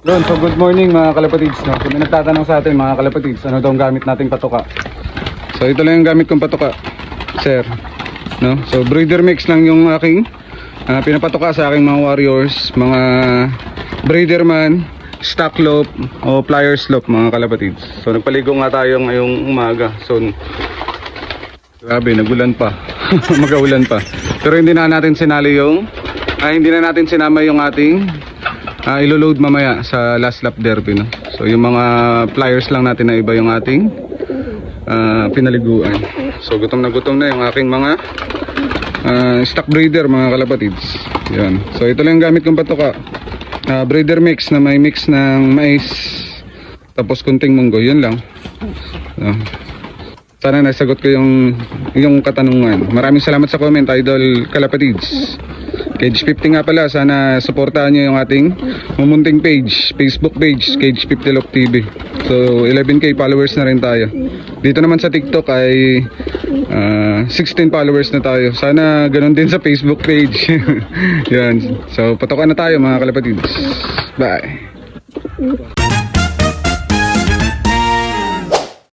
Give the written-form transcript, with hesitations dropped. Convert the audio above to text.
Yun, so good morning mga kalapatids, no? Kung may nagtatanong sa atin mga kalapatids, ano daw ang gamit nating patuka. So ito lang yung gamit kong patuka, sir, no? So breeder mix lang yung aking pinapatuka sa aking mga warriors, mga breeder man, stock loop o pliers loop mga kalapatids. So nagpaligo nga tayo ngayong umaga. So grabe, nagulan pa. Mag-aulan pa. Pero hindi na natin sinali yung hindi na natin sinama yung ating ilo-load mamaya sa last lap derby, no? So yung mga pliers lang natin na iba yung ating pinaliguan. So gutom na yung aking mga stock breeder mga kalapatids. Yan. So ito lang yung gamit kong patuka. Breeder mix na may mix ng mais tapos kunting munggo. Yun lang. Sana nasagot ko yung katanungan. Maraming salamat sa comment, Idol Kalapatids. Cage 50 nga pala, sana supportahan nyo yung ating mumunting page, Facebook page, Cage 50 Lock TV. So 11k followers na rin tayo. Dito naman sa TikTok ay 16 followers na tayo. Sana ganun din sa Facebook page. Yan. So patukan na tayo mga kalapatids. Bye.